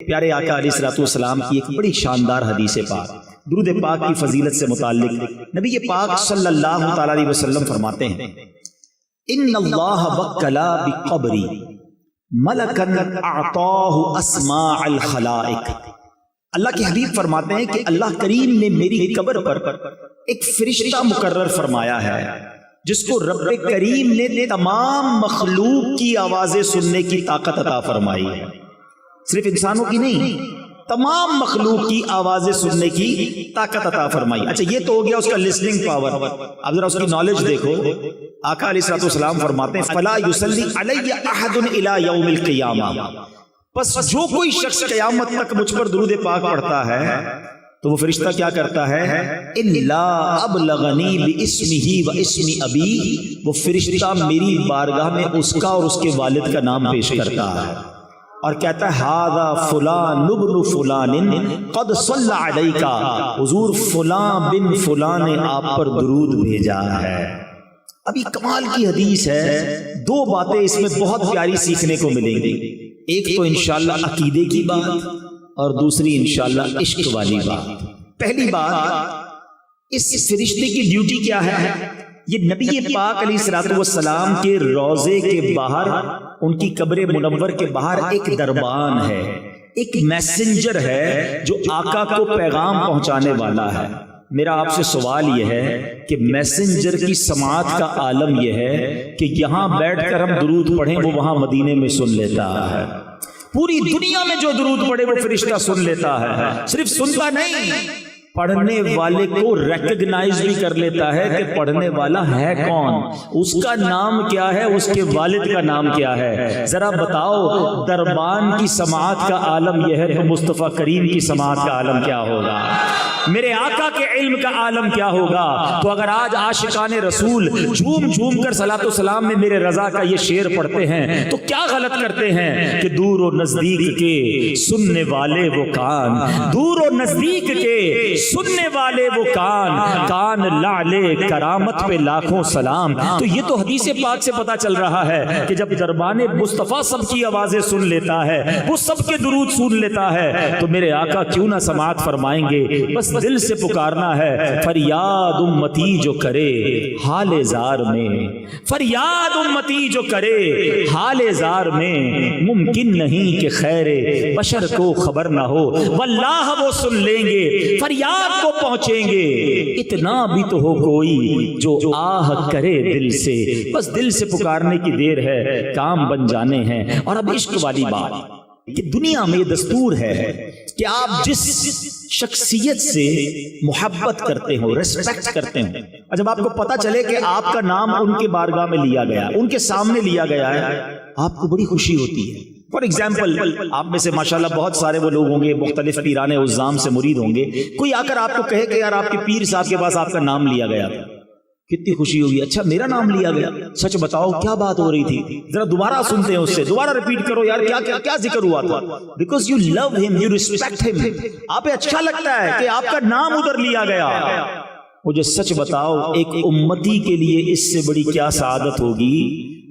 پیارے آقا علیہ الصلوۃ والسلام کی ایک بڑی شاندار حدیث پاک، درود پاک کی فضیلت سے متعلق نبی پاک صلی اللہ تعالی علیہ وسلم فرماتے ہیں ان اللہ وکلا بقبری ملکا اعطاہ اسماء الخلائق۔ اللہ کے حبیب فرماتے ہیں کہ اللہ کریم نے میری قبر پر ایک فرشتہ مقرر فرمایا ہے جس کو رب کریم نے تمام مخلوق کی آوازیں سننے کی طاقت عطا فرمائی ہے، صرف انسانوں کی نہیں، تمام مخلوق کی آوازیں سننے کی طاقت عطا فرمائی۔ اچھا یہ تو ہو گیا اس کا لسننگ پاور، اب ذرا اس کی نالج دیکھو۔ آقا علیہ الصلوۃ والسلام فرماتے ہیں فلا یصلی علی احد الی یوم القیامہ، پس جو کوئی شخص قیامت تک مجھ پر درود پاک پڑھتا ہے تو وہ فرشتہ کیا کرتا ہے، الا ابلغنی باسمہ و اسم ابی، وہ فرشتہ میری بارگاہ میں اس کا اور اس کے والد کا نام پیش کرتا ہے اور کہتا ہے ھذا فلان ابن فلان قد صلی علیک، حضور فلاں بن فلاں نے آپ پر درود بھیجا ہے۔ ابھی کمال کی حدیث ہے، دو باتیں اس میں بہت پیاری سیکھنے کو ملیں گی، ایک تو انشاءاللہ عقیدے کی بات اور دوسری انشاءاللہ عشق والی بات۔ پہلی بات، اس فرشتے کی ڈیوٹی کیا ہے؟ یہ نبی پاک علیہ الصلوۃ والسلام کے روضے کے باہر، ان کی قبر منور کے باہر ایک دربان ہے، ایک میسنجر ہے جو آقا کو پیغام پہنچانے والا ہے۔ میرا آپ سے سوال یہ ہے کہ میسنجر کی سماعت کا عالم یہ ہے کہ یہاں بیٹھ کر ہم درود پڑھیں وہ وہاں مدینے میں سن لیتا ہے، پوری دنیا میں جو درود پڑھے وہ فرشتہ سن لیتا ہے، صرف سنتا نہیں، پڑھنے والے کو ریکگنائز بھی کر لیتا ہے کہ پڑھنے والا ہے کون، اس کا نام کیا ہے، اس کے والد کا نام کیا ہے۔ ذرا بتاؤ دربان کی سماعت کا عالم یہ ہے تو مصطفیٰ کریم کی سماعت کا عالم کیا ہوگا، میرے آقا کے علم کا عالم کیا ہوگا۔ تو اگر آج عاشقان رسول جھوم جھوم کر صلاۃ و سلام میں میرے رضا کا یہ شعر پڑھتے ہیں تو کیا غلط کرتے ہیں کہ دور و نزدیک کے سننے والے وہ کان، دور و نزدیک کے سننے والے وہ کان، کان لعلے کرامت پہ لاکھوں سلام۔ تو یہ تو حدیث پاک سے پتا چل رہا ہے کہ جب دربان مصطفیٰ سب کی آوازیں سن لیتا ہے، وہ سب کے درود سن لیتا ہے، تو میرے آقا کیوں نہ سماعت فرمائیں گے۔ بس دل سے پکارنا ہے، فریاد امتی جو کرے حال زار میں، فریاد امتی جو کرے حال زار میں، ممکن نہیں کہ خیر بشر کو خبر نہ ہو، واللہ وہ سن لیں گے، فریاد کو پہنچیں گے۔ اتنا بھی تو ہو کوئی جو آہ کرے دل سے، بس دل سے پکارنے کی دیر ہے، کام بن جانے ہیں۔ اور اب عشق والی بات کہ دنیا میں یہ دستور ہے کہ آپ جس شخصیت سے محبت کرتے ہو، ریسپیکٹ کرتے ہو، اور جب آپ کو پتا چلے کہ آپ کا نام ان کے بارگاہ میں لیا گیا، ان کے سامنے لیا گیا ہے، آپ کو بڑی خوشی ہوتی ہے۔ فار ایگزامپل، آپ میں سے ماشاءاللہ بہت سارے وہ لوگ ہوں گے مختلف پیران عظام سے مرید ہوں گے، کوئی آ کر آپ کو کہے کہ یار آپ کے پیر صاحب کے پاس آپ کا نام لیا گیا تھا، کتنی خوشی ہوگی، اچھا میرا نام لیا گیا، سچ بتاؤ کیا بات ہو رہی تھی، ذرا دوبارہ سنتے ہیں اس سے، دوبارہ ریپیٹ کرو یار کیا ذکر ہوا تھا، بیکاز یو لو ہم، یو ریسپیکٹ ہم، آپ اچھا لگتا ہے کہ آپ کا نام ادھر لیا گیا۔ مجھے سچ بتاؤ ایک امتی کے لیے اس سے بڑی کیا سعادت ہوگی،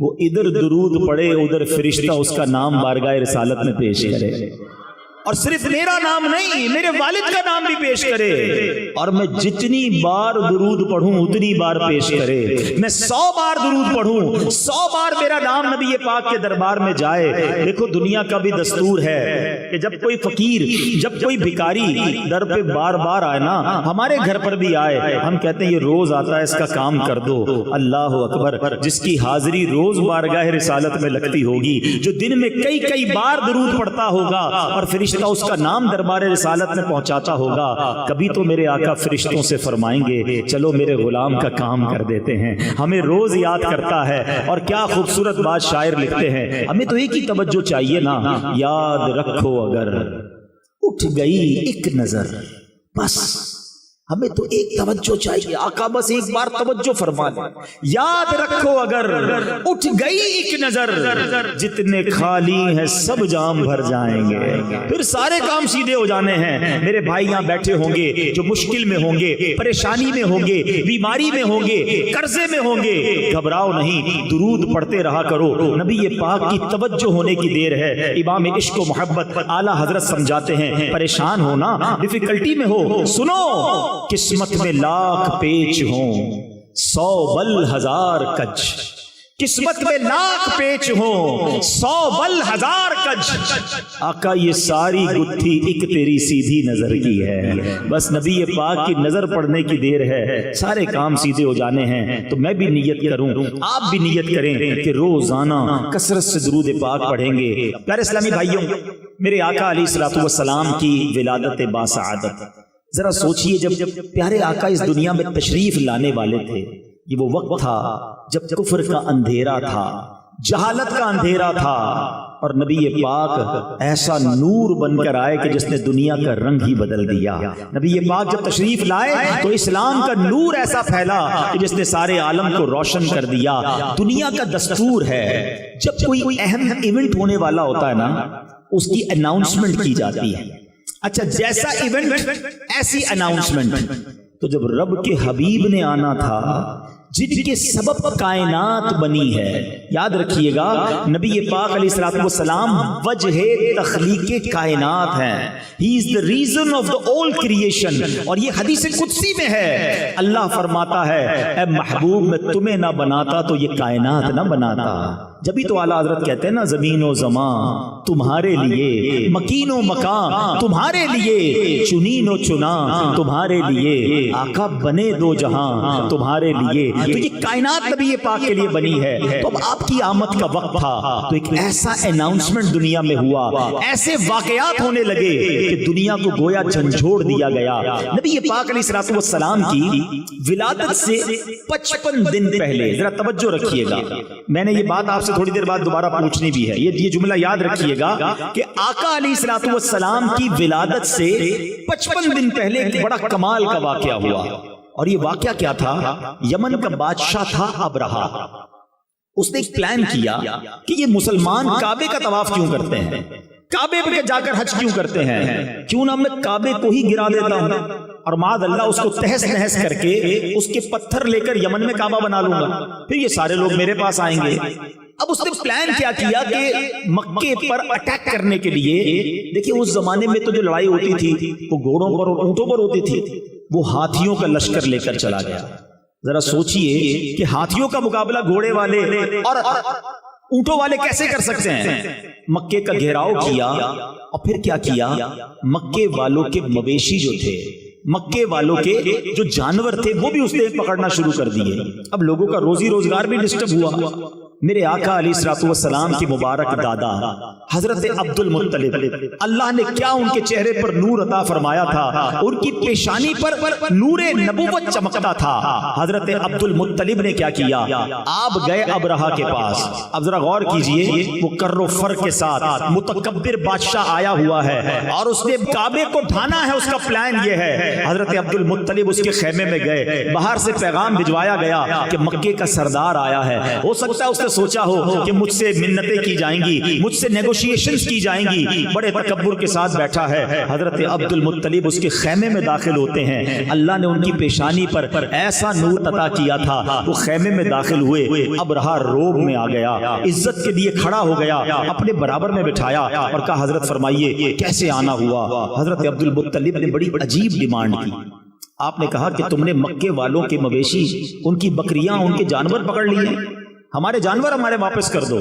وہ ادھر درود پڑھے ادھر فرشتہ اس کا نام بارگاہ رسالت میں پیش کرے، اور صرف میرا نام نہیں میرے والد کا نام بھی پیش کرے، اور میں جتنی بار درود پڑھوں اتنی بار پیش کرے، میں 100 بار درود پڑھوں 100 بار میرا نام نبی پاک کے دربار میں جائے۔ دیکھو دنیا کا بھی دستور ہے کہ جب کوئی فقیر، جب کوئی بھکاری در پہ بار بار آئے نا، ہمارے گھر پر بھی آئے، ہم کہتے ہیں یہ روز آتا ہے اس کا کام کر دو۔ اللہ اکبر، جس کی حاضری روز بارگاہ رسالت میں لگتی ہوگی، جو دن میں کئی بار درود پڑھتا ہوگا اور فرشتہ اس کا نام دربار رسالت میں پہنچاتا ہوگا، کبھی تو میرے آقا فرشتوں سے فرمائیں گے چلو میرے غلام کا کام کر دیتے ہیں، ہمیں روز یاد کرتا ہے۔ اور کیا خوبصورت بات شاعر لکھتے ہیں، ہمیں تو ایک ہی توجہ چاہیے نا، یاد رکھو اگر اٹھ گئی ایک نظر، بس ہمیں تو ایک توجہ چاہیے، آقا بس ایک بار توجہ فرما دیں، یاد رکھو اگر اٹھ گئی ایک نظر جتنے خالی ہیں سب جام بھر جائیں گے، پھر سارے کام سیدھے ہو جانے ہیں۔ میرے بھائی یہاں بیٹھے ہوں گے جو مشکل میں ہوں گے، پریشانی میں ہوں گے، بیماری میں ہوں گے، قرضے میں ہوں گے، گھبراؤ نہیں، درود پڑھتے رہا کرو، نبی پاک کی توجہ ہونے کی دیر ہے۔ امام عشق و محبت اعلیٰ حضرت سمجھاتے ہیں، پریشان ہونا، ڈیفیکلٹی میں ہو، سنو، قسمت میں لاکھ پیچ ہوں 100 بل 1000 کج، قسمت میں لاکھ پیچ ہوں 100 بل 1000 کج، آقا یہ ساری گتھی ایک تیری سیدھی نظر کی ہے، بس نبی پاک کی نظر پڑنے کی دیر ہے، سارے کام سیدھے ہو جانے ہیں۔ تو میں بھی نیت کروں، آپ بھی نیت کریں کہ روزانہ کثرت سے درود پاک پڑھیں گے۔ پیارے اسلامی بھائیوں، میرے آقا علیہ الصلوۃ والسلام کی ولادت باسعادت، ذرا سوچئے جب پیارے آقا اس دنیا میں تشریف لانے والے تھے، یہ وہ وقت تھا جب کفر کا اندھیرا تھا، جہالت کا اندھیرا تھا، اور نبی پاک ایسا نور بن کر آئے کہ جس نے دنیا کا رنگ ہی بدل دیا۔ نبی پاک جب تشریف لائے تو اسلام کا نور ایسا پھیلا کہ جس نے سارے عالم کو روشن کر دیا۔ دنیا کا دستور ہے جب کوئی اہم ایونٹ ہونے والا ہوتا ہے نا، اس کی اناؤنسمنٹ کی جاتی ہے۔ اچھا، جیسا ایونٹ ایسی اناؤنسمنٹ۔ تو جب رب کے حبیب نے آنا تھا جن کے سبب کائنات بنی ہے، یاد رکھیے گا نبی پاک علیہ الصلوۃ والسلام وجہ تخلیق کائنات ہیں، ہی از the reason of the all creation۔ اور یہ حدیث قدسی میں ہے، اللہ فرماتا ہے اے محبوب میں تمہیں نہ بناتا تو یہ کائنات نہ بناتا۔ جبھی تو اعلیٰ حضرت کہتے ہیں نا، زمین و زمان تمہارے لیے، مکین و مکان تمہارے لیے، چنین و چنا تمہارے لیے، آقا بنے دو جہاں تمہارے لیے۔ تو یہ کائنات نبی پاک کے لیے بنی ہے۔ تو اب آپ کی آمد کا وقت تھا تو ایک ایسا اناؤنسمنٹ دنیا میں ہوا، ایسے واقعات ہونے لگے کہ دنیا کو گویا جھنجھوڑ دیا گیا۔ نبی پاک علیہ الصلوۃ والسلام کی ولادت سے 55 دن پہلے، ذرا توجہ رکھیے گا، میں نے یہ بات آپ سے تھوڑی دیر بعد دوبارہ پوچھنی بھی ہے، یہ جملہ یاد رکھیے گا کہ آقا علیہ الصلوۃ والسلام کی ولادت سے 55 دن پہلے ایک بڑا کمال کا واقعہ ہوا، اور یہ واقعہ کیا تھا؟ یمن کا بادشاہ تھا ابرہہ، اس نے ایک پلان کیا کہ یہ مسلمان کعبے کا طواف کیوں کرتے ہیں، کعبے پہ جا کر حج کیوں کرتے ہیں، کیوں نہ میں کعبے کو ہی گرا دیتا ہوں اور معاذ اللہ اس کو تہس نہس کر کے اس کے پتھر لے کر یمن میں کعبہ بنا لوں گا، پھر یہ سارے لوگ میرے پاس آئیں گے۔ اب اس نے پلان کیا کہ مکے پر اٹیک کرنے کے لیے، دیکھیں اس زمانے میں تو جو لڑائی ہوتی تھی وہ گھوڑوں پر اور اونٹوں پر ہوتی تھی، وہ ہاتھیوں کا لشکر لے کر چلا گیا۔ ذرا سوچئے کہ ہاتھیوں کا مقابلہ گھوڑے والے اور اونٹوں والے کیسے کر سکتے ہیں؟ مکے کا گھیراؤ کیا، اور پھر کیا کیا، مکے والوں کے مویشی جو تھے، مکے والوں کے جو جانور تھے وہ بھی اس نے پکڑنا شروع کر دیے۔ اب لوگوں کا روزی روزگار بھی ڈسٹرب ہوا۔ میرے آقا علیہ الصلوۃ والسلام کی مبارک دادا حضرت عبد المطلب، اللہ نے کیا ان کے چہرے پر نور عطا فرمایا تھا، ان کی پیشانی پر نور نبوت چمکتا تھا۔ حضرت عبد المطلب نے کیا کیا، آپ گئے ابرہہ کے پاس۔ اب ذرا غور کیجئے، وہ کر و فر کے ساتھ متکبر بادشاہ آیا ہوا ہے اور اس نے کعبے کو ڈھانا ہے، اس کا پلان یہ ہے۔ حضرت عبد المطلب اس کے خیمے میں گئے، باہر سے پیغام بھجوایا گیا کہ مکے کا سردار آیا ہے، ہو سکتا ہے اس نے سوچا ہو کہ مجھ سے منتیں کی جائیں گی، مجھ سے نیگوشیشنز کی جائیں گی، بڑے تکبر کے ساتھ بیٹھا ہے۔ حضرت عبد المطلب اس کے خیمے میں داخل ہوتے ہیں، اللہ نے ان کی پیشانی پر ایسا نور عطا کیا تھا، وہ خیمے میں داخل ہوئے، ابرہہ روب میں آ گیا، عزت کے لیے کھڑا ہو گیا، اپنے برابر میں بٹھایا اور کہا حضرت فرمائیے کیسے آنا ہوا؟ حضرت عبد المطلب نے بڑی عجیب ڈیمانڈ کی، آپ نے کہا کہ تم نے مکے والوں کے مویشی، ان کی بکریاں، ان کے جانور پکڑ لیے، ہمارے جانور ہمارے واپس کر دو۔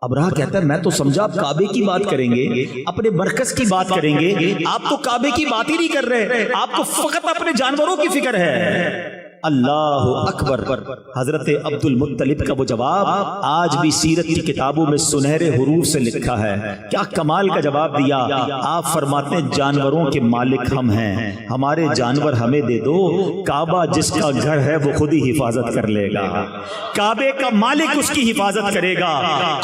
ابرہہ کہتا ہے میں تو سمجھا آپ کعبے کی بات کریں گے، اپنے مرکز کی بات کریں گے، آپ تو کعبے کی بات ہی نہیں کر رہے، آپ کو فقط اپنے جانوروں کی فکر ہے۔ اللہ اکبر۔ حضرت عبد المطلب کا وہ جواب آج بھی سیرت کی کتابوں میں سنہرے حروف سے لکھا ہے۔ کیا کمال کا جواب دیا۔ آپ فرماتے ہیں جانوروں کے مالک ہم ہیں، ہمارے جانور ہمیں دے دو، کعبہ جس کا گھر ہے وہ خود ہی حفاظت کر لے گا، کعبے کا مالک اس کی حفاظت کرے گا۔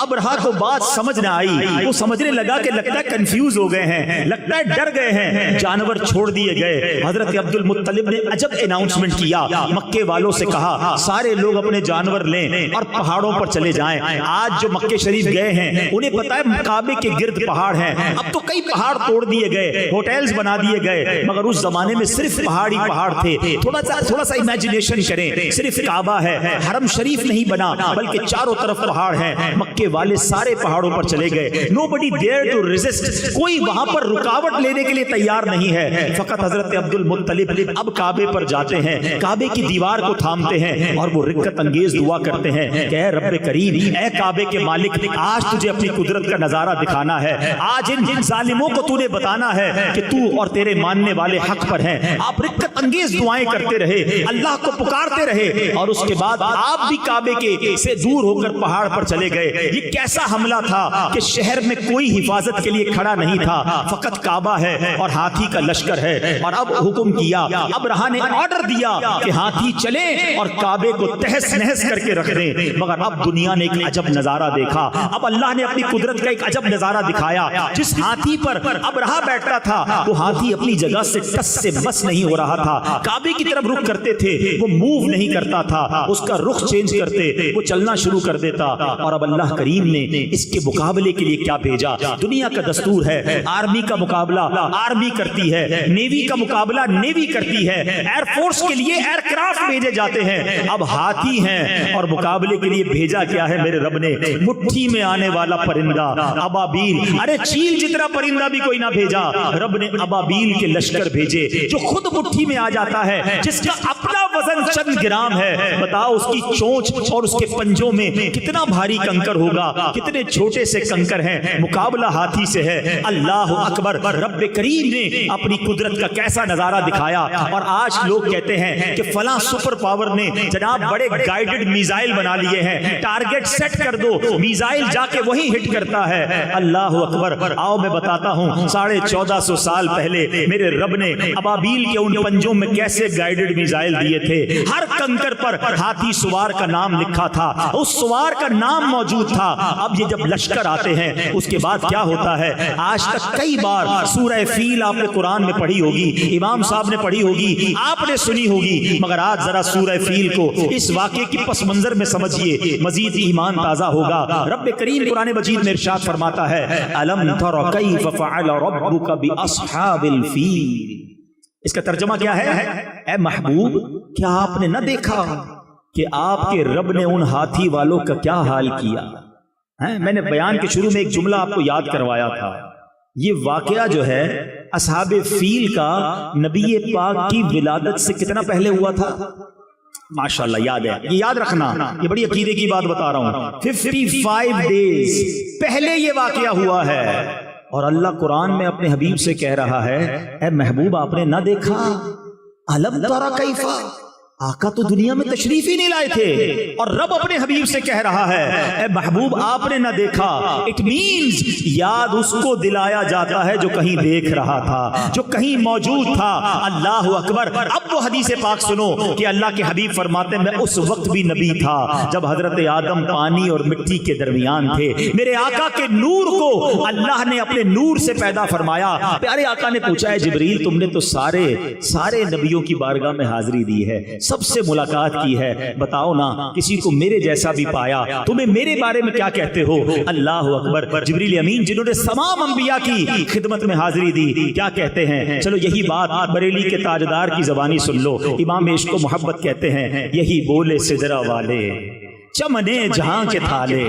ابرہا کو بات سمجھ نہ آئی، وہ سمجھنے لگا کہ لگتا ہے کنفیوز ہو گئے ہیں، لگتا ہے ڈر گئے ہیں، جانور چھوڑ دیے گئے۔ حضرت عبد المطلب نے عجب اناؤنسمنٹ کیا، مکے والوں سے کہا سارے لوگ اپنے جانور لیں اور پہاڑوں پر چلے جائیں۔ آج جو مکے شریف گئے ہیں انہیں پتا ہے کعبے کے گرد پہاڑ ہیں، اب تو کئی پہاڑ توڑ دیے گئے، ہوٹلز بنا دیے گئے، مگر اس زمانے میں صرف پہاڑی پہاڑ تھے۔ تھوڑا سا امیجنیشن کریں، صرف کعبہ ہے، حرم شریف نہیں بنا بلکہ چاروں طرف پہاڑ ہیں۔ مکے والے سارے پہاڑوں پر چلے گئے، nobody dared to resist، کوئی وہاں پر رکاوٹ لینے کے لیے تیار نہیں ہے۔ فقط حضرت عبد المطلب اب کعبے پر جاتے ہیں، کعبے کی دیوار کو تھامتے ہیں اور وہ رکت انگیز دعا کرتے ہیں کہ اے رب کریم، اے کعبے کے مالک، آج تجھے اپنی قدرت کا نظارہ دکھانا ہے، آج ان ظالموں کو تو نے بتانا ہے کہ تو اور تیرے ماننے والے حق پر ہیں۔ آپ رکت انگیز دعائیں کرتے رہے، اللہ کو پکارتے رہے، اور اس کے بعد آپ بھی کعبے کے سے دور ہو کر پہاڑ پر چلے گئے۔ یہ کیسا حملہ تھا کہ شہر میں کوئی حفاظت کے لیے کھڑا نہیں تھا، فقط کعبہ ہے اور ہاتھی کا لشکر ہے۔ اور اب حکم کیا، ابرہا نے آرڈر دیا کہ ہاتھی چلیں اور کعبے کو تہس نہس کر کے رکھ دیں۔ مگر اب دنیا نے ایک عجب نظارہ دیکھا، اب اللہ نے اپنی قدرت کا ایک عجب نظارہ دکھایا۔ جس ہاتھی پر ابرہا بیٹھتا تھا وہ ہاتھی اپنی جگہ سے ٹس سے بس نہیں ہو رہا تھا، کعبے کی طرف رخ کرتے تھے وہ موو نہیں کرتا تھا، اس کا رخ چینج کرتے وہ چلنا شروع کر دیتا۔ اور اب اللہ کریم نے اس کے مقابلے کے لیے کیا بھیجا؟ دنیا کا دستور ہے آرمی کا مقابلہ آرمی کرتی ہے، نیوی کا مقابلہ نیوی کرتی ہے، ایئر فورس کے لیے ایئر کرافٹ بھیجے جاتے ہیں۔ اب ہاتھی ہیں اور مقابلے کے لیے بھیجا کیا ہے میرے رب نے؟ مٹھی میں آنے والا پرندہ ابابیل۔ ارے چیل جتنا پرندہ بھی کوئی نہ بھیجا، رب نے ابابیل کے لشکر بھیجے جو خود مٹھی میں آ جاتا ہے، جس کا اپنا وزن چند گرام ہے۔ بتاؤ اس کی چونچ اور اس کے پنجوں میں کتنا بھاری کنکر ہوگا، کتنے چھوٹے سے کنکر ہیں، مقابلہ ہاتھی سے ہے۔ اللہ اکبر۔ رب کریم نے اپنی قدرت کا کیسا نظارہ دکھایا۔ اور آج لوگ کہتے ہیں کہ فلاں سپر پاور نے جناب بڑے گائیڈڈ میزائل بنا لیے ہیں، ٹارگٹ سیٹ کر دو، میزائل جا کے وہی ہٹ کرتا ہے۔ اللہ اکبر۔ آؤ میں بتاتا ہوں 1450 سال پہلے میرے رب نے ابابیل کے ان پنجوں میں کیسے گائیڈڈ میزائل دیے تھے۔ ہر کنکر پر ہاتھی سوار کا نام لکھا تھا، اس سوار کا نام موجود تھا۔ اب یہ جب لشکر آتے ہیں اس کے بعد کیا ہوتا ہے؟ آج تک کئی بار سورہ فیل آپ نے قرآن میں پڑھی ہوگی، امام صاحب نے پڑھی ہوگی، آپ نے سنی ہوگی، مگر آج ذرا سورہ فیل کو اس واقعے کی پس منظر میں سمجھیے، مزید ایمان تازہ ہوگا۔ رب کریم قرآن مجید میں ارشاد فرماتا ہے الم تر کیف فعل ربک باصحاب الفیل۔ اس کا ترجمہ کیا ہے؟ اے محبوب، کیا آپ نے نہ دیکھا کہ آپ کے رب نے ان ہاتھی والوں کا کیا حال کیا؟ میں نے بیان کے شروع میں ایک جملہ آپ کو یاد کروایا تھا، یہ واقعہ جو ہے اصحاب فیل کا نبی پاک کی ولادت سے کتنا پہلے ہوا تھا؟ ماشاءاللہ یاد ہے، یہ یاد رکھنا، یہ بڑی عقیدے کی بات بتا رہا ہوں۔ 55 ڈیز پہلے یہ واقعہ ہوا ہے، اور اللہ قرآن میں اپنے حبیب سے کہہ رہا ہے اے محبوب آپ نے نہ دیکھا؟ الم تر کیف، آقا تو دنیا میں تشریف ہی نہیں لائے تھے، اور رب اپنے حبیب سے کہہ رہا ہے اے محبوب آپ نے نہ دیکھا۔ اٹ مینز یاد اس کو دلایا جاتا ہے جو کہیں دیکھ رہا تھا، جو کہیں موجود تھا۔ اللہ اکبر۔ اب وہ حدیث پاک سنو کہ اللہ کے حبیب فرماتے ہیں میں اس وقت بھی نبی تھا جب حضرت آدم پانی اور مٹی کے درمیان تھے، میرے آقا کے نور کو اللہ نے اپنے نور سے پیدا فرمایا۔ پیارے آقا نے پوچھا ہے جبریل تم نے تو سارے نبیوں کی بارگاہ میں حاضری دی ہے، سب سے ملاقات کی ہے، بتاؤ نا کسی کو میرے جیسا بھی پایا، تمہیں میرے بارے میں کیا کہتے ہو؟ اللہ اکبر۔ جبریل امین جنہوں نے تمام انبیاء کی خدمت میں حاضری دی کیا کہتے ہیں؟ چلو یہی بات بریلی کے تاجدار کی زبانی سن لو، امام عشق و محبت کہتے ہیں یہی بولے سدرا والے چمنے جہاں کے تھالے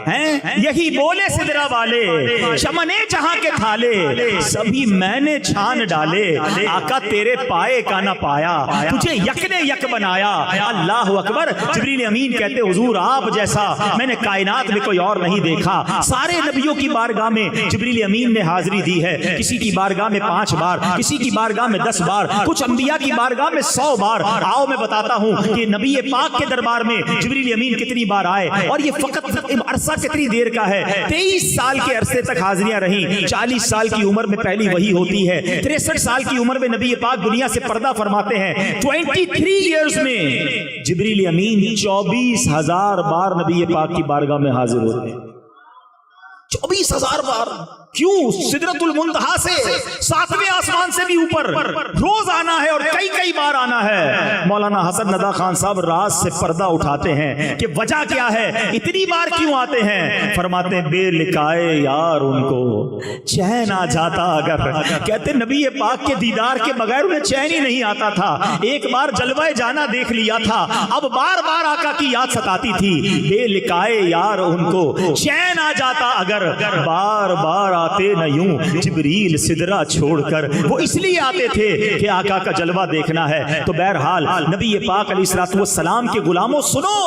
ہیں یہی بولے سدرا والے، چمنے جہاں کے تھالے سبھی میں نے چھان ڈالے، آقا تیرے پائے کا نہ پایا، تجھے یک نے یک بنایا۔ اللہ اکبر۔ جبریل امین کہتے حضور آپ جیسا میں نے کائنات میں کوئی اور نہیں دیکھا۔ سارے نبیوں کی بارگاہ میں جبریل امین نے حاضری دی ہے، کسی کی بارگاہ میں 5 بار، کسی کی بارگاہ میں 10 بار، کچھ انبیاء کی بارگاہ میں 100 بار۔ آؤ میں بتاتا ہوں کہ نبی پاک کے دربار میں جبریل امین کتنی بار آئے، اور یہ فقط عرصہ کتنی دیر کا ہے۔ 23 سال کے عرصے تک حاضریاں رہیں۔ 40 سال کی عمر میں پہلی وحی ہوتی ہے، 63 سال کی عمر میں نبی پاک دنیا سے پردہ فرماتے ہیں۔ 23 ایئرز میں جبریل امین 24,000 بار نبی پاک کی بارگاہ میں حاضر ہوتے ہیں۔ 24,000 بار۔ کیوں؟ سدرۃ المنتہا سے 7ویں آسمان سے بھی اوپر روز آنا ہے اور کئی بار آنا ہے۔ مولانا حسن ندیٰ خان صاحب راز سے پردہ اٹھاتے ہیں کہ وجہ کیا ہے، اتنی بار کیوں آتے ہیں؟ فرماتے ہیں بے لکھائے یار ان کو چین آ جاتا اگر، کہتے نبی پاک کے دیدار کے بغیر انہیں چین ہی نہیں آتا تھا۔ ایک بار جلوہ جانا دیکھ لیا تھا، اب بار بار آقا کی یاد ستاتی تھی۔ بے لکھائے یار ان کو چین آ جاتا اگر، بار بار آتے نہ یوں جبریل سدرا چھوڑ کر۔ وہ اس لیے آتے تھے کہ آقا کا جلوہ دیکھنا ہے۔ تو بہرحال نبی پاک علیہ الصلوۃ والسلام کے غلاموں سنو،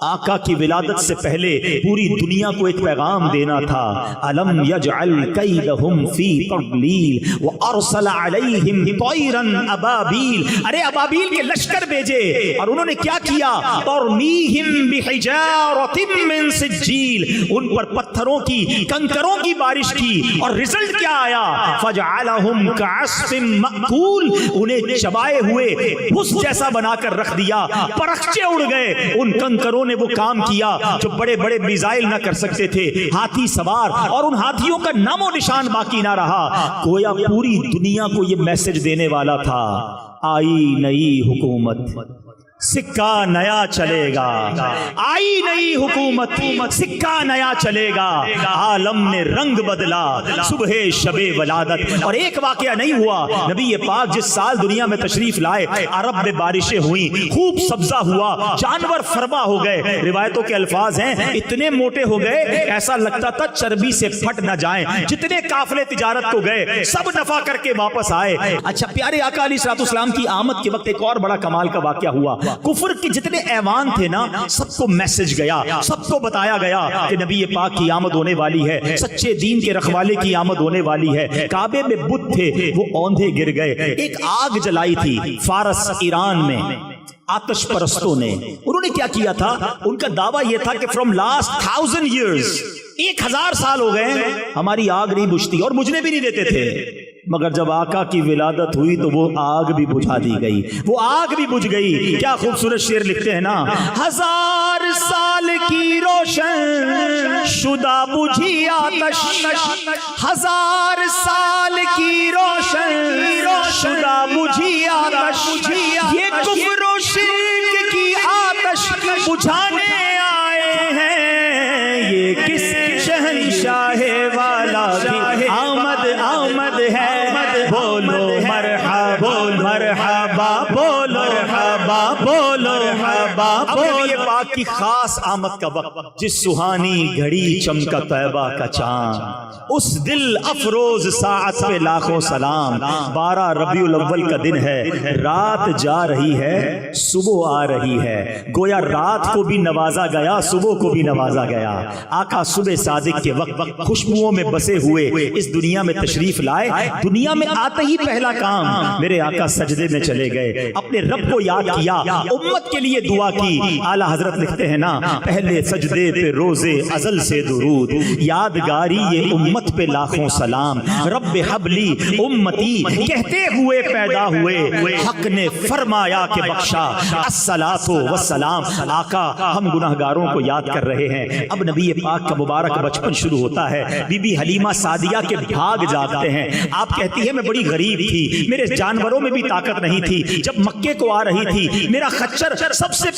آقا کی ولادت سے پہلے پوری دنیا کو ایک پیغام دینا تھا۔ الم یجعل کیدہم فی تضلیل وارسل علیہم طیرا ابابیل۔ ارے ابابیل کے لشکر بھیجے اور انہوں نے کیا کیا؟ ترمیہم بحجارۃ من سجیل، ان پر پتھروں کی کنکروں کی بارش کی، اور رزلٹ کیا آیا؟ فجعلہم کعصف مأکول، انہیں چبائے ہوئے بھس جیسا بنا کر رکھ دیا، پرخچے اڑ گئے۔ ان کنکروں نے وہ کام کیا جو بڑے بڑے میزائل نہ کر سکتے تھے، ہاتھی سوار، اور ان ہاتھیوں کا نام و نشان باقی نہ رہا۔ گویا پوری دنیا کو یہ میسج دینے والا تھا، آئی نئی حکومت، سکہ نیا چلے گا، آئی نئی حکومت، سکہ نیا چلے گا، عالم نے رنگ بدلا، صبح شب ولادت۔ اور ایک واقعہ نہیں ہوا، نبی پاک جس سال دنیا میں تشریف لائے عرب میں بارشیں ہوئیں، خوب سبزہ ہوا، جانور فرما ہو گئے۔ روایتوں کے الفاظ ہیں اتنے موٹے ہو گئے ایسا لگتا تھا چربی سے پھٹ نہ جائیں۔ جتنے قافلے تجارت کو گئے سب نفع کر کے واپس آئے۔ اچھا پیارے آقا علیہ الصلوۃ والسلام کی آمد کے وقت ایک اور بڑا کمال کا واقعہ ہوا۔ کفر کے جتنے ایوان تھے نا، سب کو میسج گیا، سب کو بتایا گیا کہ نبی پاک کی آمد ہونے والی ہے، سچے دین کے رکھوالے کی آمد ہونے والی ہے۔ کعبے میں بت تھے، وہ اوندھے گر گئے۔ ایک آگ جلائی تھی فارس ایران میں آتش پرستوں نے۔ انہوں نے کیا کیا تھا؟ ان کا دعویٰ یہ تھا کہ فرام لاسٹ 1000 years، 1000 سال ہو گئے ہماری آگ نہیں بجھتی، اور بجھنے بھی نہیں دیتے تھے۔ مگر جب آقا کی ولادت ہوئی تو وہ آگ بھی بجھا دی گئی، وہ آگ بھی بجھ گئی۔ کیا خوبصورت شعر لکھتے ہیں نا، 1000 سال کی روشن شدہ بجھی آتش، 1000 سال کی روشن شدہ بجھی آتش، یہ کفر و شرک کی آتش بجھانے آئے ہیں، یہ کس شہنشاہ والا کی آمد آمد ہے، بولو مرحبا مرحبا، بولو مرحبا، بولو مرحبا، بولو پاک کی خاص آمد کا وقت، جس سہانی گھڑی چمکا طیبہ کا چاند، اس دل افروز ساعت پہ لاکھوں سلام۔ 12 ربیع الاول کا دن ہے، رات جا رہی ہے، صبح آ رہی ہے۔ گویا رات کو بھی نوازا گیا، صبح کو بھی نوازا گیا۔ آقا صبح صادق کے وقت خوشبوؤں میں بسے ہوئے اس دنیا میں تشریف لائے۔ دنیا میں آتے ہی پہلا کام میرے آقا سجدے میں چلے گئے، اپنے رب کو یاد کیا، امت کے لیے دعا کی۔ اعلیٰ حضرت لکھتے ہیں نا، پہلے سجدے پہ روزے ازل سے درود، یادگاری یہ امت پہ لاکھوں سلام، رب حبلی امتی کہتے ہوئے پیدا ہوئے، حق نے فرمایا کہ بخشا الصلاۃ والسلام۔ آقا ہم گناہگاروں کو یاد کر رہے ہیں۔ اب نبی پاک کا مبارک بچپن شروع ہوتا ہے۔ بی بی حلیمہ سعدیہ کے بھاگ جاگتے ہیں۔ آپ کہتی ہے میں بڑی غریب تھی، میرے جانوروں میں بھی طاقت نہیں تھی، جب مکے کو آ رہی تھی میرا خچر سب سے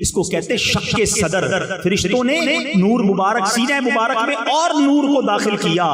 اس کو کہتے شق صدر. فرشتوں نے نور مبارک سینہ مبارک میں اور نور کو داخل کیا.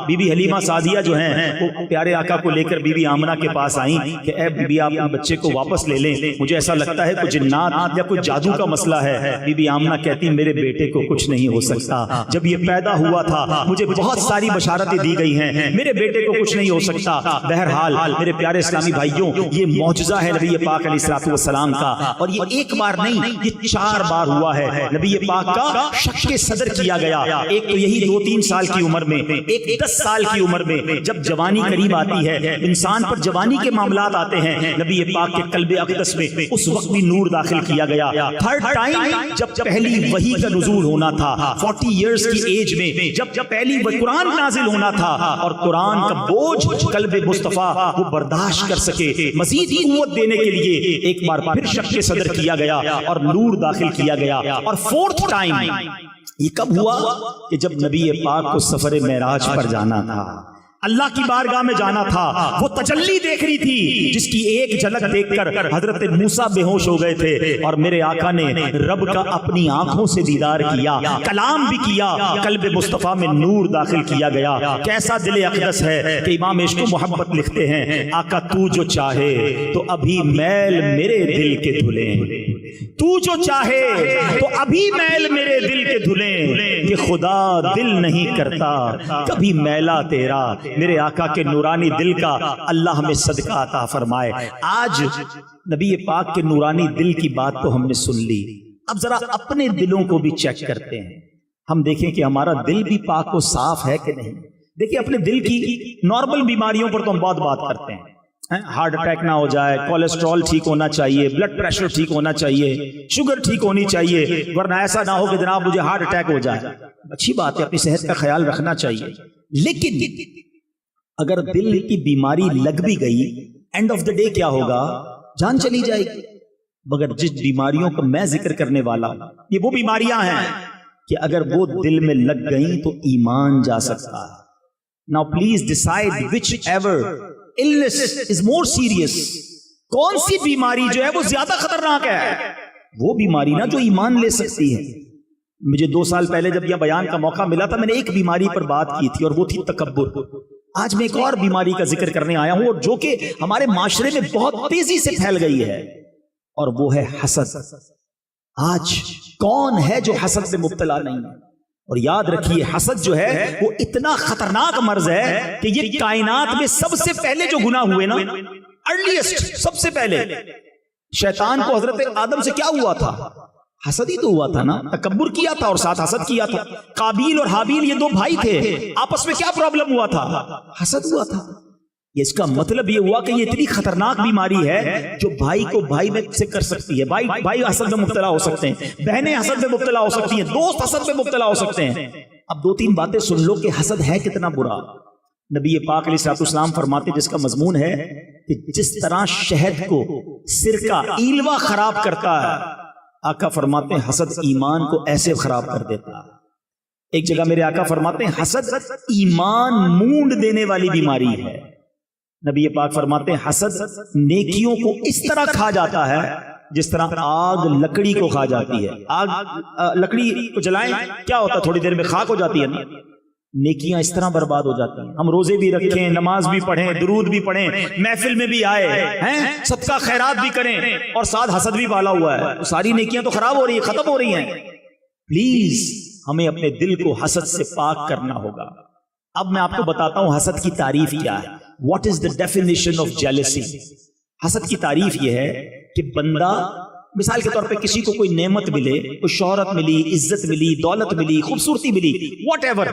بی بی حلیمہ سعدیہ جو ہیں وہ پیارے آقا کو لے کر بی بی آمنہ کے پاس آئیں کہ اے بی بی آپ بچے کو واپس لے لیں, مجھے ایسا لگتا ہے کوئی جنات یا کوئی جادو کا مسئلہ ہے. بی بی آمنہ کہتی میرے بیٹے کو کچھ نہیں ہو سکتا, جب یہ پیدا ہوا تھا مجھے بہت ساری بشارتیں دی گئی ہیں, میرے بیٹے کو کچھ نہیں ہو سکتا. بہرحال میرے پیارے اسلامی بھائیوں, یہ معجزہ ہے نبی پاک علیہ الصلوۃ والسلام کا, اور یہ ایک بار نہیں, یہ 4 بار ہوا ہے. نبی پاک کا شق صدر کیا گیا, ایک تو یہی 2-3 سال کی عمر میں, ایک 10 سال کی عمر میں. جب جوانی قریب آتی ہے, انسان پر جوانی کے معاملات آتے ہیں, نبی پاک کے قلب اقدس میں اس وقت بھی نور داخل کیا گیا. تھرڈ ٹائم جب پہلی وحی کا نزول ہونا تھا 40 ایئرز کی ایج میں, جب پہلی قرآن نازل ہونا تھا, اور قرآن کا بوجھ قلب مصطفیٰ وہ برداشت کر سکے, مزید قوت دینے کے لیے ایک بار پھر شق صدر کیا گیا اور نور داخل کیا گیا. اور 4تھ ٹائم یہ کب ہوا کہ جب نبی پاک کو سفر معراج پر جانا تھا, اللہ کی بارگاہ میں جانا تھا, وہ تجلی دیکھ رہی تھی جس کی ایک جھلک دیکھ کر حضرت موسیٰ بے ہوش ہو گئے تھے, اور میرے آقا نے رب کا اپنی آنکھوں سے دیدار کیا, کلام بھی کیا, قلب مصطفیٰ میں نور داخل کیا گیا. کیسا دل اقدس ہے کہ امام عشق و محبت لکھتے ہیں, آقا تو جو چاہے تو ابھی میل میرے دل کے دھلیں, تو جو چاہے تو ابھی میل میرے دل کے دھلیں, کہ خدا دل نہیں کرتا کبھی میلا تیرا, میرے آقا کے نورانی دل کا اللہ ہمیں صدقہ عطا فرمائے. آج نبی پاک کے نورانی دل کی بات تو ہم نے سن لی, اب ذرا اپنے دلوں کو بھی چیک کرتے ہیں, ہم دیکھیں کہ ہمارا دل بھی پاک و صاف ہے کہ نہیں. دیکھیں اپنے دل کی نارمل بیماریوں پر تو ہم بہت بات کرتے ہیں, ہارٹ اٹیک نہ ہو جائے, کولیسٹرول ٹھیک ہونا چاہیے, بلڈ پریشر ٹھیک ہونا چاہیے, شوگر ٹھیک ہونی چاہیے, ورنہ ایسا نہ ہو کہ جناب مجھے ہارٹ اٹیک ہو جائے. اچھی بات ہے, اپنی صحت کا خیال رکھنا چاہیے, لیکن اگر دل کی بیماری لگ بھی گئی, اینڈ آف دا ڈے کیا ہوگا, جان چلی جائے گی. مگر جس بیماریوں کا میں ذکر کرنے والا ہوں, یہ وہ بیماریاں ہیں کہ اگر وہ دل میں لگ گئیں تو ایمان جا سکتا ہے. Now please decide whichever illness is more serious. کون سی بیماری جو ہے وہ زیادہ خطرناک ہے, وہ بیماری نا جو ایمان لے سکتی ہے. مجھے 2 سال پہلے جب یہ بیان کا موقع ملا تھا, میں نے ایک بیماری پر بات کی تھی, اور وہ تھی تکبر. آج میں ایک اور بیماری کا ذکر کرنے آیا ہوں, اور جو کہ ہمارے معاشرے میں بہت تیزی سے پھیل گئی ہے, اور وہ ہے حسد. آج کون ہے جو حسد میں مبتلا نہیں ہے؟ اور یاد رکھیے, حسد جو ہے وہ اتنا خطرناک مرض ہے کہ یہ کائنات میں سب سے پہلے جو گناہ ہوئے نا, ارلیسٹ, سب سے پہلے شیطان کو حضرت آدم سے کیا ہوا تھا, حسد ہی تو ہوا تھا نا, تکبر کیا تھا اور ساتھ حسد کیا تھا. قابیل اور حابیل یہ 2 بھائی تھے, آپس میں کیا پرابلم ہوا تھا, حسد ہوا تھا. اس کا مطلب یہ ہوا کہ یہ اتنی خطرناک بیماری ہے جو بھائی کو بھائی میں سے کر سکتی ہے. بھائی حسد میں مبتلا ہو سکتے ہیں, بہنیں حسد میں مبتلا ہو سکتی ہیں, دوست حسد میں مبتلا ہو سکتے ہیں. اب 2-3 باتیں سن لو کہ حسد ہے کتنا برا. نبی پاک علیہ الصلوۃ والسلام فرماتے, جس کا مضمون ہے کہ جس طرح شہد کو سرکہ ایلوا خراب کرتا ہے, آقا فرماتے ہیں حسد ایمان کو ایسے خراب کر دیتا ہے. ایک جگہ میرے آقا فرماتے ہیں حسد ایمان مونڈ دینے والی بیماری ہے. نبی پاک فرماتے ہیں حسد نیکیوں کو اس طرح کھا جاتا ہے جس طرح آگ لکڑی کو کھا جاتی ہے. آگ لکڑی کو جلائیں کیا ہوتا ہے, تھوڑی دیر میں خاک ہو جاتی ہے نا. نیکیاں اس طرح برباد ہو جاتی ہیں. ہم روزے بھی رکھیں, نماز بھی پڑھیں, درود بھی پڑھیں, محفل میں بھی آئے ہیں, صدقہ خیرات بھی کریں, اور ساتھ حسد بھی پالا ہوا ہے, ساری نیکیاں تو خراب ہو رہی ہیں, ختم ہو رہی ہیں. پلیز ہمیں اپنے دل کو حسد سے پاک کرنا ہوگا. اب میں آپ کو بتاتا ہوں حسد کی تعریف کیا ہے. What is the definition of jealousy. حسد کی تعریف یہ ہے کہ بندہ مثال کے طور پہ کسی کو کوئی نعمت ملے, کوئی شہرت ملی, عزت ملی, دولت ملی, خوبصورتی ملی, واٹ ایور,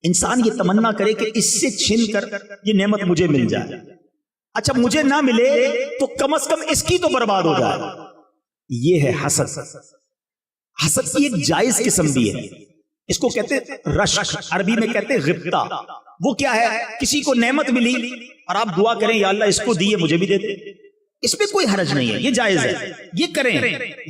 انسان یہ تمنا کرے کہ اس سے چھن کر یہ نعمت مجھے مل جائے. اچھا مجھے نہ ملے تو کم از کم اس کی تو برباد ہو جائے. یہ ہے حسد. حسد کی ایک جائز قسم بھی ہے, اس کو کہتے رشک, عربی میں کہتے غبطہ. وہ کیا ہے, کسی کو نعمت ملی اور آپ دعا کریں یا اللہ اس کو دیے مجھے بھی دے دے, اس میں کوئی حرج نہیں ہے, یہ جائز ہے, یہ کریں.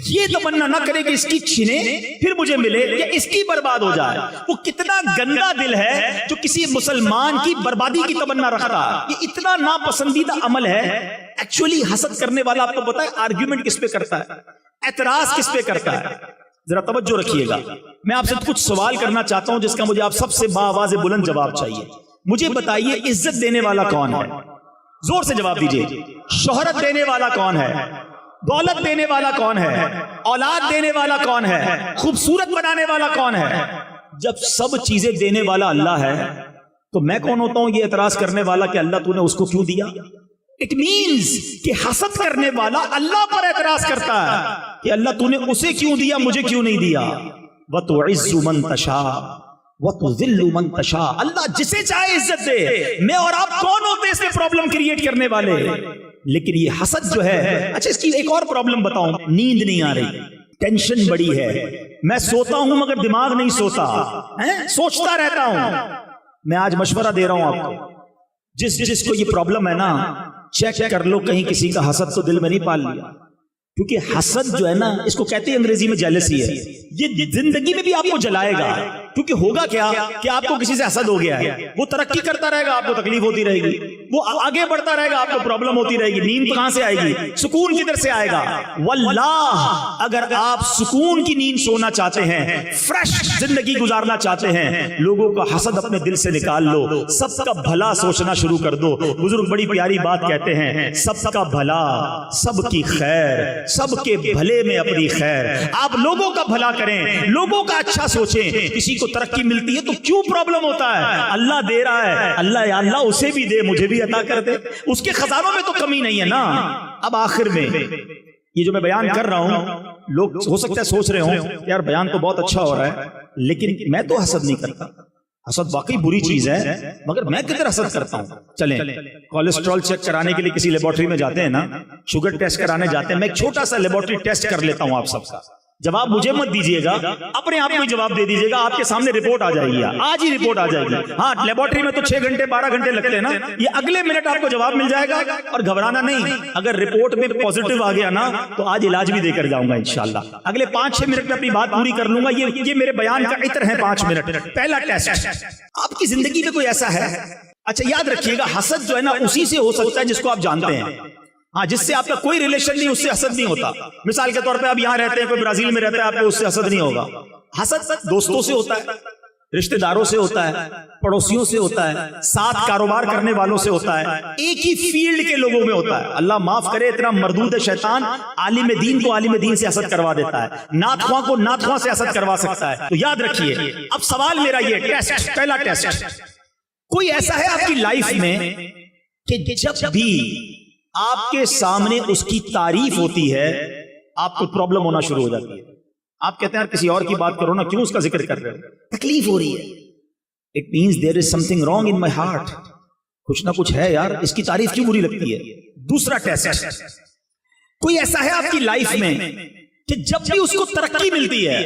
یہ تمنا نہ کریں کہ اس کی چھنے پھر مجھے ملے یا اس کی برباد ہو جائے. وہ کتنا گندا دل ہے جو کسی مسلمان کی بربادی کی تمنا رکھتا ہے. یہ اتنا ناپسندیدہ عمل ہے. ایکچولی حسد کرنے والا آپ کو پتا ہے آرگیومنٹ کس پہ کرتا ہے, اعتراض کس پہ کرتا ہے؟ ذرا توجہ رکھیے گا، میں آپ سے کچھ سوال کرنا چاہتا ہوں جس کا مجھے آپ سب سے باآواز بلند جواب چاہیے. مجھے بتائیے عزت دینے والا کون ہے؟ زور سے جواب دیجئے. شہرت دینے والا کون ہے؟ دولت دینے والا کون ہے؟ اولاد دینے والا کون ہے؟ خوبصورت بنانے والا کون ہے؟ جب سب چیزیں دینے والا اللہ ہے تو میں کون ہوتا ہوں یہ اعتراض کرنے والا کہ اللہ تو نے اس کو کیوں دیا؟ اٹ مینز کہ حسد کرنے والا اللہ پر اعتراض کرتا ہے کہ اللہ تو نے اسے کیوں دیا مجھے کیوں نہیں دیا. وَتُعِزُّ مَن تَشَاءُ وَتُذِلُّ مَن تَشَاءُ. اللہ جسے چاہے عزت دے. میں اور آپ کون ہوتے ہیں اس میں پرابلم کریٹ کرنے والے؟ لیکن یہ حسد جو ہے، اچھا اس کی ایک اور پرابلم بتاؤں. نیند نہیں آ رہی، ٹینشن بڑی ہے، میں سوتا ہوں مگر دماغ نہیں سوتا، سوچتا رہتا ہوں. میں آج مشورہ دے رہا ہوں آپ کو، جس کو یہ پرابلم ہے نا، چیک کر لو کہیں کسی کا حسد تو دل میں نہیں پال لیا. کیونکہ حسد جو ہے نا، اس کو کہتے ہیں انگریزی میں جیلسی ہے. یہ زندگی میں بھی آپ کو جلائے گا. کیونکہ ہوگا کیا کہ آپ کو کسی سے حسد ہو گیا ہے، وہ ترقی کرتا رہے گا، آپ کو تکلیف ہوتی رہے گی. وہ آگے بڑھتا رہے گا، آپ کو پرابلم ہوتی رہے گی. نیند کہاں سے آئے گی؟ سکون کدھر سے آئے گا؟ واللہ اگر آپ سکون کی نیند سونا چاہتے ہیں، فریش زندگی گزارنا چاہتے ہیں، لوگوں کا حسد اپنے دل سے نکال لو، سب کا بھلا سوچنا شروع کر دو. بزرگ بڑی پیاری بات کہتے ہیں، سب کا بھلا، سب کی خیر، سب کے بھلے میں اپنی خیر. آپ لوگوں کا بھلا کریں، لوگوں کا اچھا سوچیں. کسی کو ترقی ملتی ہے تو کیوں پرابلم ہوتا ہے؟ اللہ دے رہا ہے، اللہ یا اللہ اسے بھی دے، مجھے بھی عطا کر دے. اس کے خزانوں میں تو کمی نہیں ہے نا. اب آخر میں یہ جو میں بیان کر رہا ہوں، لوگ ہو سکتا ہے سوچ رہے ہوں یار بیان تو بہت اچھا ہو رہا ہے، لیکن میں تو حسد نہیں کرتا. حسد واقعی بری چیز ہے، مگر میں کدھر حسد کرتا ہوں؟ چلیں کولیسٹرول چیک کرانے کے لیے کسی لیبورٹری میں جاتے ہیں نا، شوگر ٹیسٹ کرانے جاتے ہیں. میں ایک چھوٹا سا لیبورٹری ٹیسٹ کر لیتا ہوں آپ سب کا. جواب مجھے مت دیجیے گا، اپنے آپ کو جواب دے دیجیے گا. آپ کے سامنے رپورٹ آ جائے گی، آج ہی رپورٹ آ جائے گی. ہاں لیبورٹری میں تو 6 گھنٹے 12 گھنٹے لگتے ہیں نا، یہ اگلے منٹ آپ کو جواب مل جائے گا. اور گھبرانا نہیں، اگر رپورٹ میں پازیٹیو آ گیا نا تو آج علاج بھی دے کر جاؤں گا انشاءاللہ. اگلے 5-6 منٹ میں اپنی بات پوری کر لوں گا. یہ میرے بیان کا عطر ہے 5 منٹ. پہلا ٹیسٹ، آپ کی زندگی میں کوئی ایسا ہے؟ اچھا یاد رکھیے گا، حسد جو ہے نا اسی سے ہو سکتا ہے جس کو آپ جانتے ہیں. ہاں جس سے آپ کا کوئی ریلیشن نہیں اس سے حسد نہیں ہوتا. مثال کے طور پہ آپ یہاں رہتے ہیں، کوئی برازیل میں رہتا ہے، آپ کو اس سے حسد نہیں ہوگا. حسد دوستوں سے ہوتا ہے، رشتہ داروں سے ہوتا ہے، پڑوسیوں سے ہوتا ہے، ساتھ کاروبار کرنے والوں سے ہوتا ہے، ایک ہی فیلڈ کے لوگوں میں ہوتا ہے. اللہ معاف کرے، اتنا مردود شیطان عالم دین کو عالم دین سے حسد کروا دیتا ہے، نعت خواں کو نعت خواں سے حسد کروا سکتا ہے. تو یاد رکھیے. اب سوال میرا یہ ٹیسٹ، پہلا ٹیسٹ، کوئی ایسا ہے آپ کی لائف میں کہ جب بھی آپ کے سامنے اس کی تعریف ہوتی ہے آپ کو پرابلم ہونا شروع ہو جاتی ہے؟ آپ کہتے ہیں یار کسی اور کی بات کرو نا، کیوں اس کا ذکر کر رہے ہو؟ تکلیف ہو رہی ہے. It means there is something wrong in my heart. کچھ نہ کچھ ہے یار، اس کی تعریف کیوں بری لگتی ہے؟ دوسرا ٹیسٹ، کوئی ایسا ہے آپ کی لائف میں کہ جب بھی اس کو ترقی ملتی ہے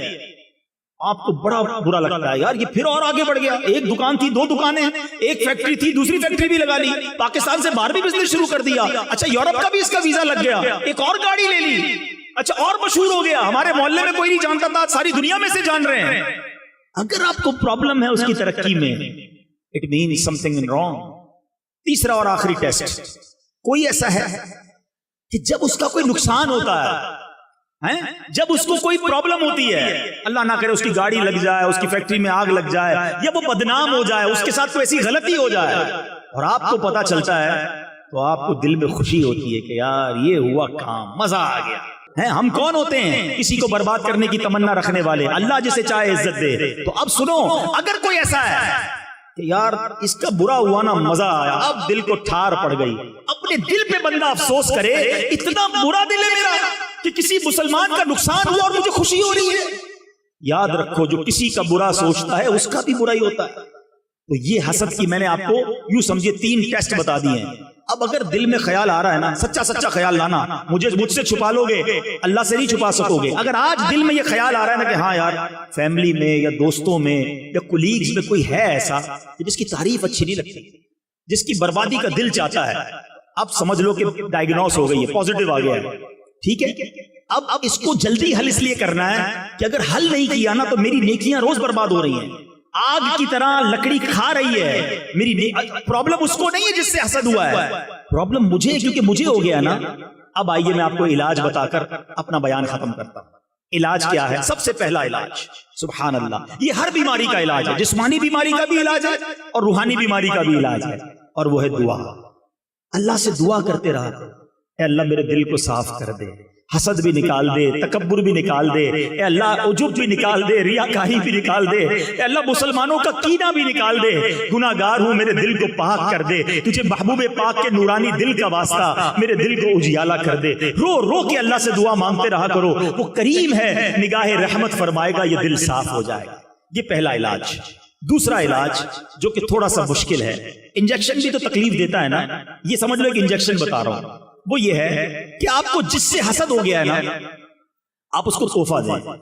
آپ کو بڑا برا لگتا ہے، یار یہ پھر اور آگے بڑھ گیا. ایک دکان تھی، 2 دکانیں، ایک فیکٹری تھی، دوسری فیکٹری بھی لگا لی، پاکستان سے باہر بھی بزنس شروع کر دیا. اچھا یورپ کا بھی اس کا ویزا لگ گیا، ایک اور گاڑی لے لی، اچھا اور مشہور ہو گیا، ہمارے محلے میں کوئی نہیں جانتا تھا، ساری دنیا میں سے جان رہے ہیں. اگر آپ کو پرابلم ہے اس کی ترقی میں، it means something wrong. تیسرا اور آخری ٹیسٹ، کوئی ایسا ہے کہ جب اس کا کوئی نقصان ہوتا ہے، جب اس کو کوئی پرابلم ہوتی ہے، اللہ نہ کرے اس کی گاڑی لگ جائے، اس کی فیکٹری میں آگ لگ جائے، یا وہ بدنام ہو جائے، اس کے ساتھ کوئی ایسی غلطی ہو جائے اور آپ کو پتا چلتا ہے، تو آپ کو دل میں خوشی ہوتی ہے کہ یار یہ ہوا کام، مزہ آ گیا. ہم کون ہوتے ہیں؟ کسی کو برباد کرنے کی تمنا رکھنے والے. اللہ جسے چاہے عزت دے. تو اب سنو، اگر کوئی ایسا ہے کہ یار اس کا برا ہوا نا مزہ آیا، اب دل کو ٹھار پڑ گئی، اپنے دل پہ بندہ افسوس کرے اتنا برا دل ہے میرا کہ کسی مسلمان کا نقصان ہوا اور مجھے خوشی ہو رہی ہے. یاد رکھو جو کسی کا برا سوچتا ہے اس کا بھی برا ہی ہوتا ہے. تو یہ حسد کی میں نے آپ کو یوں سمجھے 3 ٹیسٹ بتا دیے ہیں. اب اگر دل میں خیال آ رہا ہے نا، سچا خیال لانا، مجھ سے چھپا لو گے، اللہ سے نہیں چھپا سکو گے. اگر آج دل میں یہ خیال آ رہا ہے نا کہ ہاں یار فیملی میں یا دوستوں میں یا کولیگز میں کوئی ہے ایسا جس کی تعریف اچھی نہیں لگتی، جس کی بربادی کا دل چاہتا ہے، اب سمجھ لو کہ ڈائگنوز ہو گئی ہے، پازیٹیو آ گیا ہے. ٹھیک ہے، اب اس کو جلدی حل اس لیے کرنا ہے کہ اگر حل نہیں کیا نا تو میری نیکیاں روز برباد ہو رہی ہیں، آگ کی طرح لکڑی کھا رہی ہے میری. پرابلم اس کو نہیں ہے جس سے حسد ہوا ہے، پرابلم مجھے ہے، کیونکہ مجھے ہو گیا نا. اب آئیے میں آپ کو علاج بتا کر اپنا بیان ختم کرتا ہوں. علاج کیا ہے؟ سب سے پہلا علاج سبحان اللہ، یہ ہر بیماری کا علاج ہے، جسمانی بیماری کا بھی علاج ہے اور روحانی بیماری کا بھی علاج ہے، اور وہ ہے دعا. اللہ سے دعا کرتے رہا کرو، اے اللہ میرے دل کو صاف کر دے، حسد بھی نکال دے، تکبر بھی نکال دے، اے اللہ عجب بھی نکال دے، ریاکاری بھی نکال دے، اے اللہ مسلمانوں کا کینہ بھی نکال دے، گناہگار ہوں میرے دل کو پاک کر دے، تجھے محبوب پاک کے نورانی دل کا واسطہ میرے دل کو اجیالا کر دے. رو رو کے اللہ سے دعا مانگتے رہا کرو، وہ کریم ہے، نگاہ رحمت فرمائے گا، یہ دل صاف ہو جائے گا. یہ پہلا علاج. دوسرا علاج جو کہ تھوڑا سا مشکل ہے، انجیکشن بھی تو تکلیف دیتا ہے نا، یہ سمجھ لو ایک انجیکشن بتا رہا ہوں، وہ یہ ہے کہ آپ کو جس سے حسد ہو گیا ہے نا، آپ اس کو تحفہ دیں.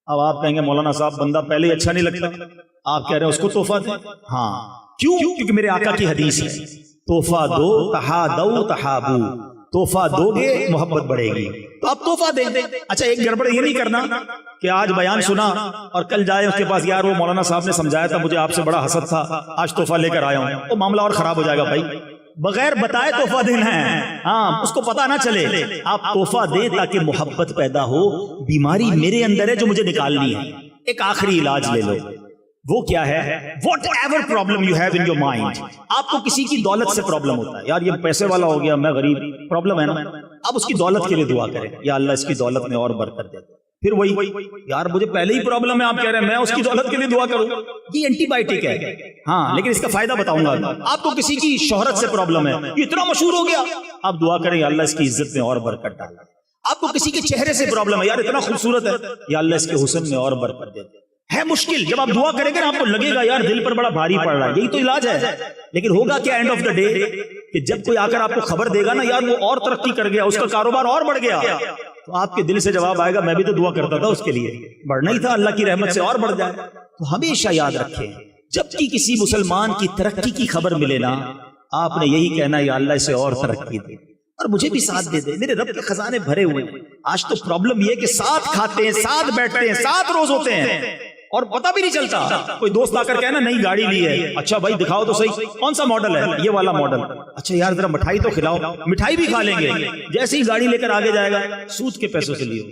اب آپ کہیں گے مولانا صاحب بندہ پہلے ہی اچھا نہیں لگتا، آپ کہہ رہے ہیں اس کو تحفہ دیں. ہاں کیوں؟ کیونکہ میرے آقا کی حدیث ہے، تحفہ دو تحادو تحابو، تحفہ دو گے محبت بڑھے گی، تو آپ تحفہ دیں. اچھا ایک گڑبڑ یہ نہیں کرنا کہ آج بیان سنا اور کل جائے اس کے پاس، یار وہ مولانا صاحب نے سمجھایا تھا، مجھے آپ سے بڑا حسد تھا، آج تحفہ لے کر آیا ہوں، تو معاملہ اور خراب ہو جائے گا. بھائی بغیر بتائے تحفہ دینا ہے، ہاں اس کو پتا نہ چلے، آپ تحفہ دیں تاکہ محبت پیدا ہو. بیماری میرے اندر ہے جو مجھے نکالنی ہے. ایک آخری علاج لے لو، وہ کیا ہے؟ What ever problem you have in your mind. آپ کو کسی کی دولت سے پرابلم ہوتا ہے، یار یہ پیسے والا ہو گیا میں غریب، پرابلم ہے نا، آپ اس کی دولت کے لیے دعا کریں، یا اللہ اس کی دولت میں اور برکت دے. پھر وہی یار مجھے پہلے ہی پرابلم ہے، آپ کہہ رہے ہیں میں اس کی دولت کے لیے دعا کروں، یہ اینٹی بائیوٹک ہے. ہاں لیکن اس کا فائدہ بتاؤں گا. آپ کو کسی کی شہرت سے پرابلم ہے، یہ اتنا مشہور ہو گیا، آپ دعا کریں یا اللہ اس کی عزت میں اور برکت ڈال. آپ کو کسی کے چہرے سے پرابلم ہے، یار اتنا خوبصورت ہے، یا اللہ اس کے حسن میں اور برکت دے. ہے مشکل، جب آپ دعا کریں گے نا آپ کو لگے گا یار دل پر بڑا بھاری پڑ رہا ہے، یہی تو علاج ہے. لیکن ہوگا کیا اینڈ آف دا ڈے کہ جب کوئی آ کر آپ کو خبر دے گا نا یار وہ اور ترقی کر گیا، اس کا کاروبار اور بڑھ گیا، تو آپ کے دل سے جواب آئے گا میں بھی تو دعا کرتا تھا اس کے لیے، بڑھنا ہی تھا، اللہ کی رحمت سے اور بڑھ جائے. تو ہمیشہ یاد رکھیں جب کی کسی مسلمان کی ترقی کی خبر ملے نا، آپ نے یہی کہنا یا اللہ اسے اور ترقی دے اور مجھے بھی ساتھ دے دے، میرے رب کے خزانے بھرے ہوئے ہیں. آج تو پرابلم یہ کہ ساتھ کھاتے ہیں، ساتھ بیٹھتے ہیں، ساتھ روز ہوتے ہیں اور پتہ بھی نہیں چلتا. کوئی دوست آ کر کہنا نئی گاڑی لی ہے، اچھا بھائی دکھاؤ تو صحیح کون سا ماڈل ہے، یہ والا ماڈل. اچھا یار ذرا مٹھائی تو کھلاؤ، مٹھائی بھی کھا لیں گے. جیسے ہی گاڑی لے کر آگے جائے گا سود کے پیسوں سے لیو.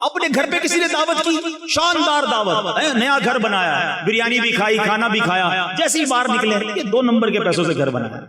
اپنے گھر پہ کسی نے دعوت کی، شاندار دعوت، نیا گھر بنایا، بریانی بھی کھائی، کھانا بھی کھایا، جیسے ہی باہر نکلے یہ 2 نمبر کے پیسوں سے گھر بنایا.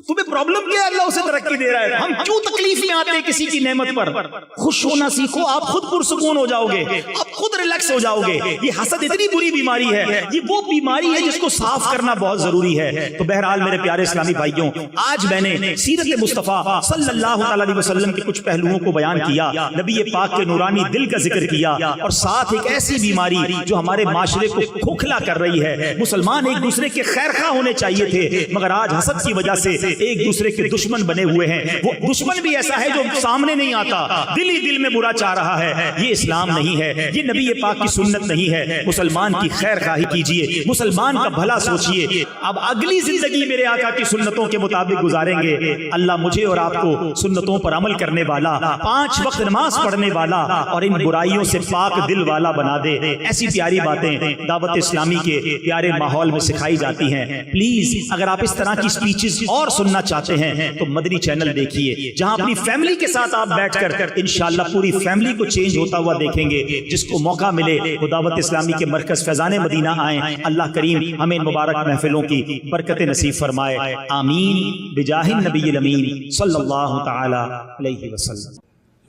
تمہیں پرابلم کیا ہے؟ اللہ اسے ترقی دے رہا ہے. ہم کیوں تکلیف میں آتے ہیں کسی کی نعمت پر؟ خوش ہونا سیکھو، آپ خود پرسکون ہو جاؤ گے، آپ خود ریلیکس ہو جاؤ گے. یہ حسد اتنی بری بیماری ہے، یہ وہ بیماری ہے جس کو صاف کرنا بہت ضروری ہے. تو بہرحال میرے پیارے اسلامی بھائیوں، آج میں نے سیرت مصطفیٰ صلی اللہ علیہ وسلم کے کچھ پہلوؤں کو بیان کیا، نبی پاک کے نورانی دل کا ذکر کیا، اور ساتھ ایک ایسی بیماری جو ہمارے معاشرے کو کھوکھلا کر رہی ہے. مسلمان ایک دوسرے کے خیر خواہ ہونے چاہیے تھے، مگر آج حسد کی وجہ سے ایک دوسرے کے دشمن بنے ہوئے ہیں. وہ دشمن بھی ایسا ہے جو سامنے نہیں آتا، دل ہی دل میں برا چاہ رہا ہے. یہ اسلام نہیں ہے، یہ نبی پاک کی سنت نہیں ہے. مسلمان کی خیر خواہی کیجئے، مسلمان کا بھلا سوچئے. اب اگلی زندگی میرے آقا کی سنتوں کے مطابق گزاریں گے. اللہ مجھے اور آپ کو سنتوں پر عمل کرنے والا، 5 وقت نماز پڑھنے والا اور ان برائیوں سے پاک دل والا بنا دے. ایسی پیاری باتیں دعوت اسلامی کے پیارے ماحول میں سکھائی جاتی ہیں. پلیز اگر آپ اس طرح کی سپیچز اور سننا چاہتے ہیں تو مدنی چینل دیکھیے، جہاں اپنی فیملی کے ساتھ آپ بیٹھ کر انشاءاللہ پوری فیملی کو چینج ہوتا ہوا دیکھیں گے. جس کو موقع ملے وہ دعوت اسلامی کے مرکز فیضان مدینہ آئیں. اللہ کریم ہمیں مبارک محفلوں کی برکت نصیب فرمائے. آمین بجاہ النبی الامین صلی اللہ تعالی علیہ وسلم.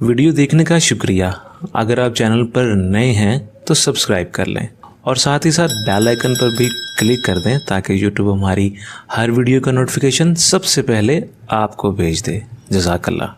ویڈیو دیکھنے کا شکریہ. اگر آپ چینل پر نئے ہیں تو سبسکرائب کر لیں اور ساتھ ہی ساتھ بیل آئیکن پر بھی کلک کر دیں تاکہ یوٹیوب ہماری ہر ویڈیو کا نوٹیفیکیشن سب سے پہلے آپ کو بھیج دے. جزاک اللہ.